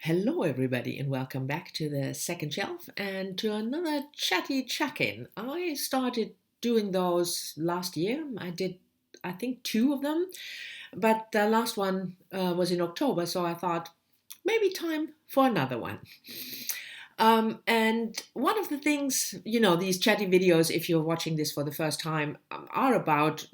Hello, everybody, and welcome back to the second shelf and to another Chatty Check-in. I started doing those last year. I did, I think, two of them, but the last one was in October, so I thought maybe time for another one. And one of the things, these chatty videos, if you're watching this for the first time, are about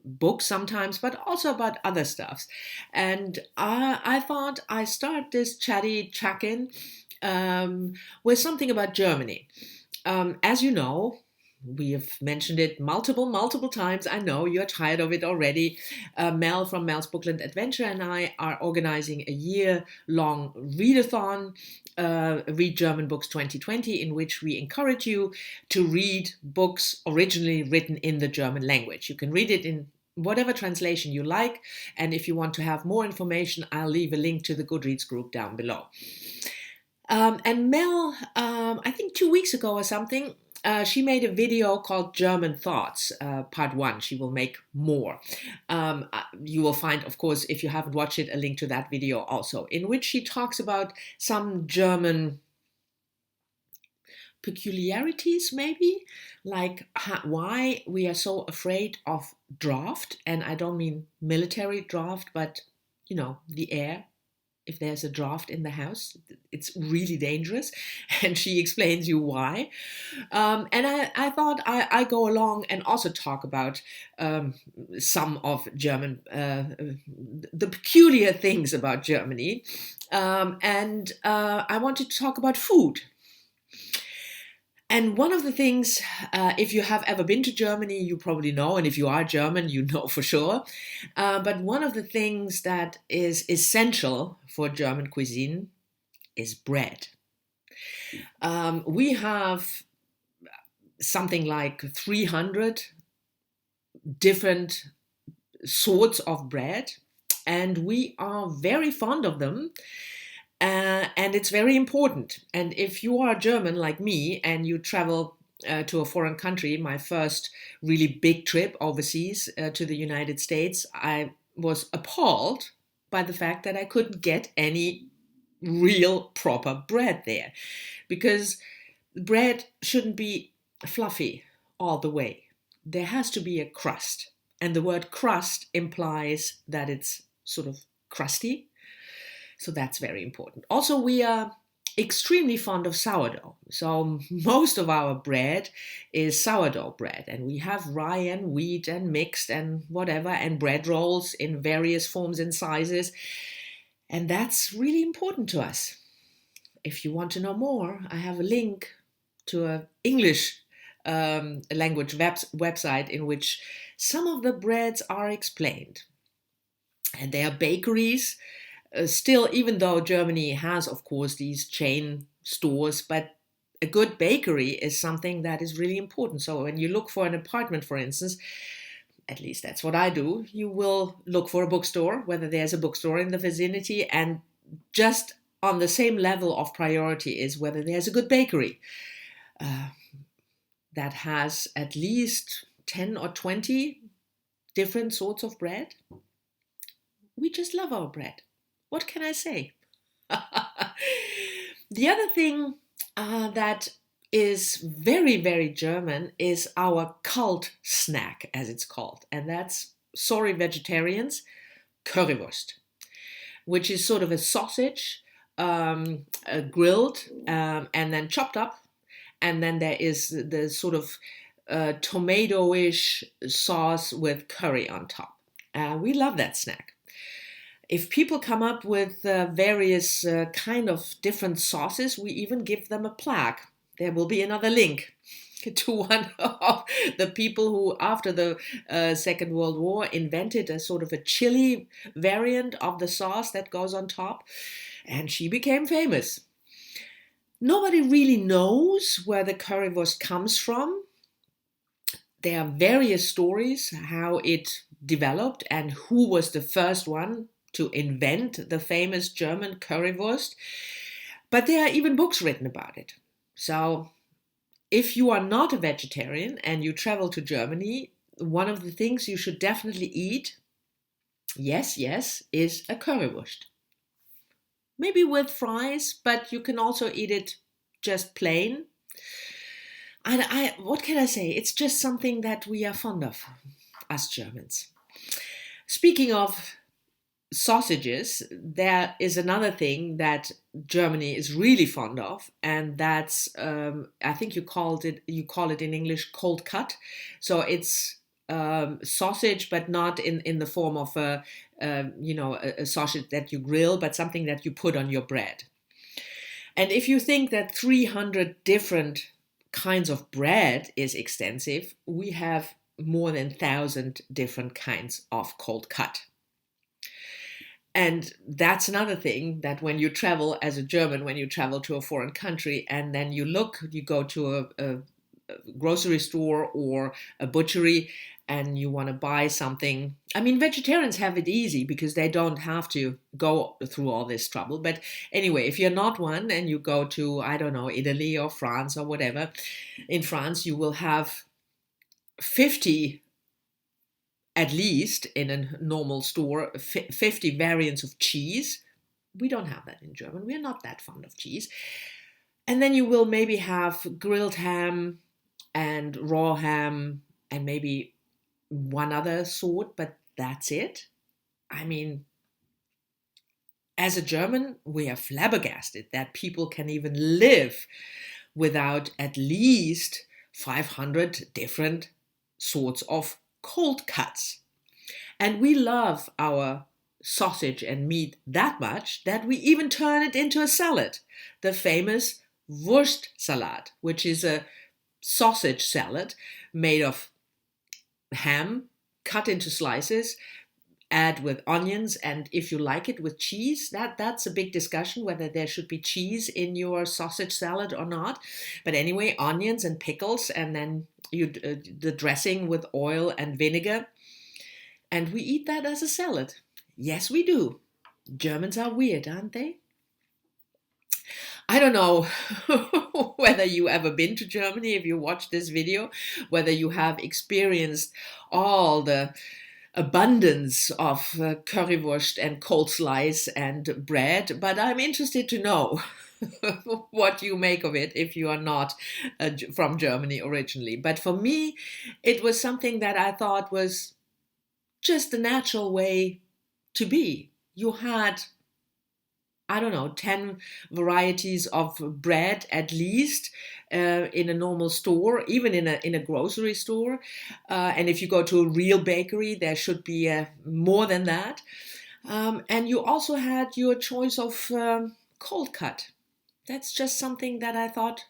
books sometimes, but also about other stuffs. And I thought I start this chatty check-in with something about Germany. As you know, we have mentioned it multiple times. I know you're tired of it already. Mel from Mel's Bookland Adventure and I are organizing a year-long readathon, Read German Books 2020, in which we encourage you to read books originally written in the German language. You can read it in whatever translation you like, and if you want to have more information, I'll leave a link to the Goodreads group down below. And Mel, I think 2 weeks ago or something, she made a video called German Thoughts, part 1. She will make more. You will find, of course, if you haven't watched it, a link to that video also, in which she talks about some German peculiarities, maybe, like why we are so afraid of draft. And I don't mean military draft, but, the air. If there's a draft in the house, it's really dangerous. And she explains you why. And I thought I go along and also talk about some of German, the peculiar things about Germany. And I wanted to talk about food. And one of the things, if you have ever been to Germany, you probably know, and if you are German, you know for sure. But one of the things that is essential for German cuisine is bread. We have something like 300 different sorts of bread, and we are very fond of them. And it's very important. And if you are German like me and you travel to a foreign country, my first really big trip overseas to the United States, I was appalled by the fact that I couldn't get any real proper bread there. Because bread shouldn't be fluffy all the way. There has to be a crust. And the word crust implies that it's sort of crusty. So that's very important. Also, we are extremely fond of sourdough. So most of our bread is sourdough bread. And we have rye and wheat and mixed and whatever, and bread rolls in various forms and sizes. And that's really important to us. If you want to know more, I have a link to an English language website in which some of the breads are explained. And they are bakeries. Still, even though Germany has, of course, these chain stores, but a good bakery is something that is really important. So when you look for an apartment, for instance, at least that's what I do, you will look for a bookstore, whether there's a bookstore in the vicinity, and just on the same level of priority is whether there's a good bakery that has at least 10 or 20 different sorts of bread. We just love our bread. What can I say? The other thing that is very, very German is our cult snack, as it's called. And that's, sorry vegetarians, Currywurst, which is sort of a sausage grilled and then chopped up. And then there is the sort of tomato-ish sauce with curry on top. We love that snack. If people come up with various kind of different sauces, we even give them a plaque. There will be another link to one of the people who, after the Second World War, invented a sort of a chili variant of the sauce that goes on top, and she became famous. Nobody really knows where the currywurst comes from. There are various stories how it developed and who was the first one to invent the famous German currywurst, but there are even books written about it. So if you are not a vegetarian and you travel to Germany, one of the things you should definitely eat, yes, is a currywurst. maybe with fries, but you can also eat it just plain. And what can I say? It's just something that we are fond of, us Germans. Speaking of sausages, there is another thing that Germany is really fond of, and that's I think you call it in English Coldcut. So it's sausage, but not in the form of a sausage that you grill, but something that you put on your bread. And if you think that 300 different kinds of bread is extensive, we have more than 1,000 different kinds of cold cut. And that's another thing, that when you travel as a German, when you travel to a foreign country and then you go to a grocery store or a butchery and you want to buy something. I mean, vegetarians have it easy because they don't have to go through all this trouble. But anyway, if you're not one and you go to, I don't know, Italy or France or whatever, in France you will have 50, at least in a normal store, 50 variants of cheese. We don't have that in Germany. We're not that fond of cheese. And then you will maybe have grilled ham and raw ham and maybe one other sort, but that's it. I mean, as a German, we are flabbergasted that people can even live without at least 500 different sorts of cold cuts. And we love our sausage and meat that much that we even turn it into a salad, the famous Wurstsalat, which is a sausage salad made of ham cut into slices, add with onions, and if you like it with cheese, that's a big discussion whether there should be cheese in your sausage salad or not. But anyway, onions and pickles, and then the dressing with oil and vinegar, and we eat that as a salad. Yes, we do. Germans are weird, aren't they? I don't know whether you ever been to Germany, if you watch this video, whether you have experienced all the abundance of currywurst and cold slice and bread, but I'm interested to know what you make of it if you are not from Germany originally. But for me, it was something that I thought was just the natural way to be. You had, I don't know, 10 varieties of bread at least in a normal store, even in a grocery store. And if you go to a real bakery, there should be more than that. And you also had your choice of cold cut. That's just something that I thought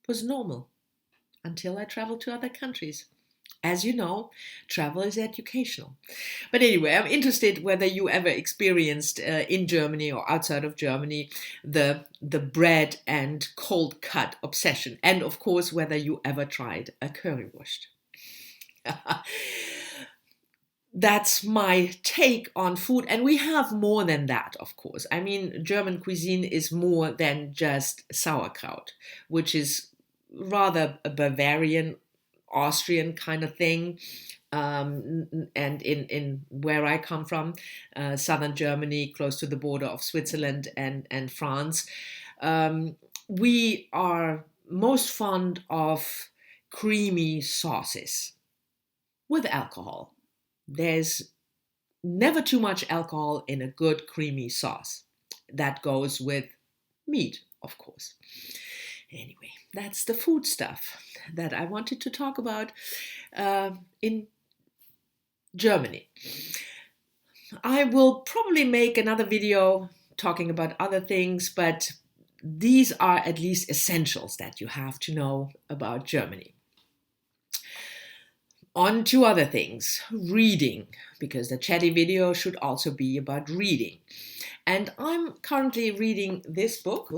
was normal until I traveled to other countries. As you know, travel is educational. But anyway, I'm interested whether you ever experienced in Germany or outside of Germany the bread and cold cut obsession. And of course, whether you ever tried a currywurst. That's my take on food. And we have more than that, of course. I mean, German cuisine is more than just sauerkraut, which is rather a Bavarian, Austrian kind of thing. And in where I come from, southern Germany, close to the border of Switzerland and France, we are most fond of creamy sauces with alcohol. There's never too much alcohol in a good creamy sauce. That goes with meat, of course. Anyway, that's the food stuff that I wanted to talk about in Germany. I will probably make another video talking about other things, but these are at least essentials that you have to know about Germany. On to other things, reading, because the chatty video should also be about reading. And I'm currently reading this book,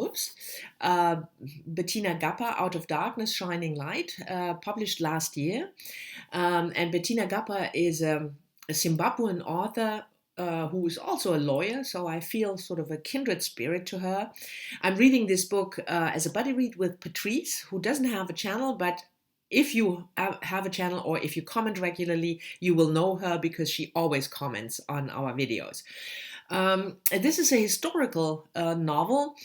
Bettina Gappa, Out of Darkness, Shining Light, published last year. And Bettina Gappa is a Zimbabwean author who is also a lawyer, so I feel sort of a kindred spirit to her. I'm reading this book as a buddy read with Patrice, who doesn't have a channel, but if you have a channel or if you comment regularly, you will know her because she always comments on our videos. This is a historical novel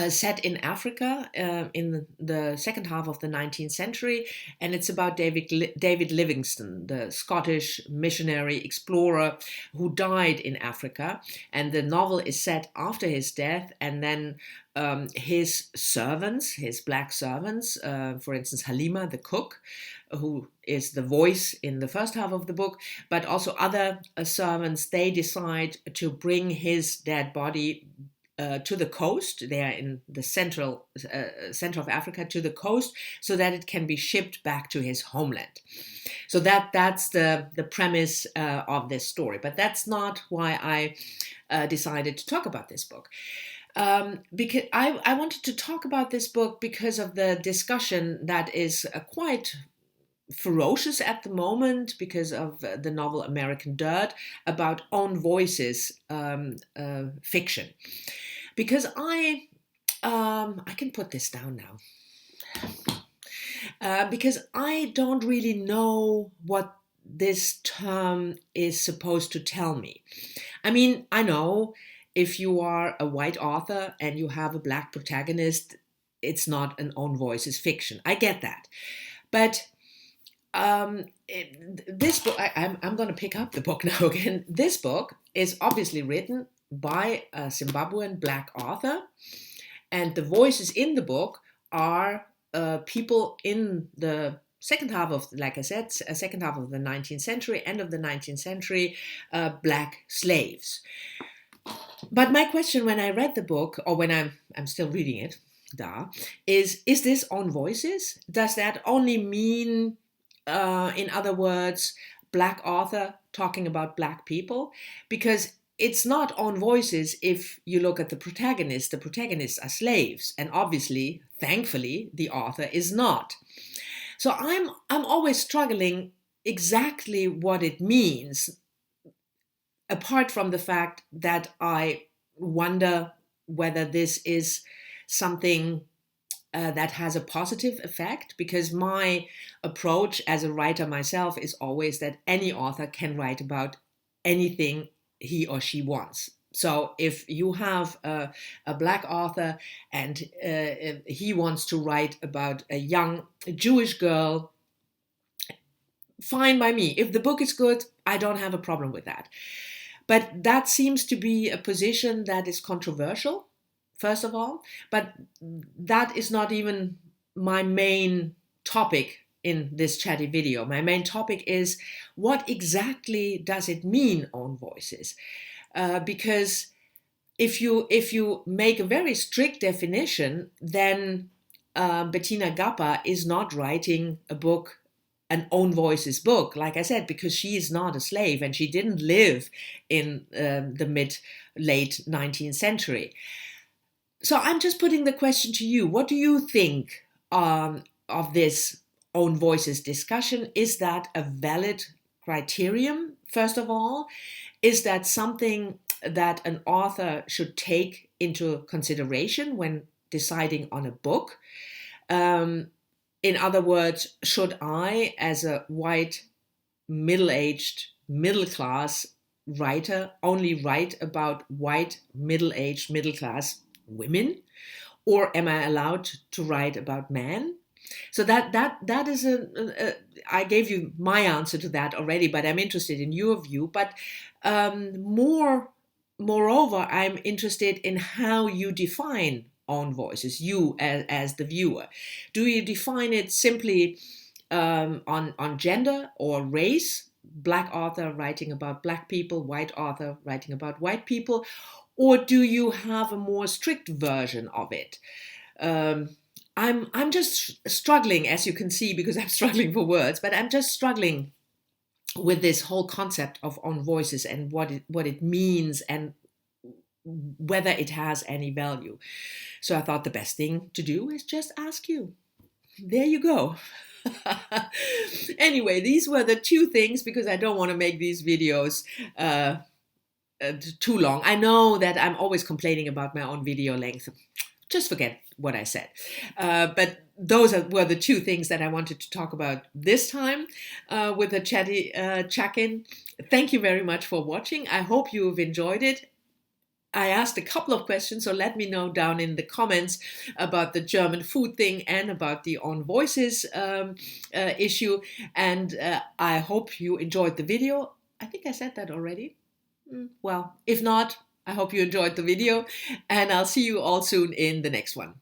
set in Africa in the second half of the 19th century, and it's about David Livingstone, the Scottish missionary explorer who died in Africa. And the novel is set after his death, and then his servants, his black servants, for instance, Halima, the cook, who is the voice in the first half of the book, but also other servants, they decide to bring his dead body to the coast. They are in the center of Africa, to the coast, so that it can be shipped back to his homeland. So that's the premise of this story. But that's not why I decided to talk about this book. Because I wanted to talk about this book because of the discussion that is quite ferocious at the moment because of the novel American Dirt about own voices fiction. Because I can put this down now. Because I don't really know what this term is supposed to tell me. I mean, I know if you are a white author and you have a black protagonist, it's not an own voices fiction. I get that. But this book, I'm going to pick up the book now again. This book is obviously written by a Zimbabwean black author, and the voices in the book are people in the second half of, like I said, second half of the 19th century, end of the 19th century, black slaves. But my question when I read the book, or when I'm still reading it, is this own voices? Does that only mean, in other words, black author talking about black people? Because it's not own voices if you look at the protagonists. The protagonists are slaves, and obviously, thankfully, the author is not. So I'm always struggling exactly what it means, apart from the fact that I wonder whether this is something that has a positive effect, because my approach as a writer myself is always that any author can write about anything he or she wants. So if you have a black author and he wants to write about a young Jewish girl, fine by me. If the book is good, I don't have a problem with that. But that seems to be a position that is controversial, first of all. But that is not even my main topic in this chatty video. My main topic is, what exactly does it mean, own voices? Because if you make a very strict definition, then Bettina Gappa is not writing a book, an own voices book, like I said, because she is not a slave and she didn't live in the late 19th century. So I'm just putting the question to you. What do you think of this own voices discussion? Is that a valid criterion, first of all? Is that something that an author should take into consideration when deciding on a book? In other words, should I, as a white, middle-aged, middle-class writer, only write about white, middle-aged, middle-class women? Or am I allowed to write about men? So that is I gave you my answer to that already, but I'm interested in your view. But moreover, I'm interested in how you define own voices, you as the viewer. Do you define it simply on gender or race? Black author writing about black people, white author writing about white people? Or do you have a more strict version of it? I'm just struggling, as you can see, because I'm struggling for words, but I'm just struggling with this whole concept of own voices and what it means and whether it has any value. So I thought the best thing to do is just ask you. There you go. Anyway, these were the two things, because I don't want to make these videos too long. I know that I'm always complaining about my own video length. just forget what I said. But those were the two things that I wanted to talk about this time with the Chatty Check-in. Thank you very much for watching. I hope you've enjoyed it. I asked a couple of questions, so let me know down in the comments about the German food thing and about the On Voices issue. And I hope you enjoyed the video. I think I said that already. Well, if not, I hope you enjoyed the video, and I'll see you all soon in the next one.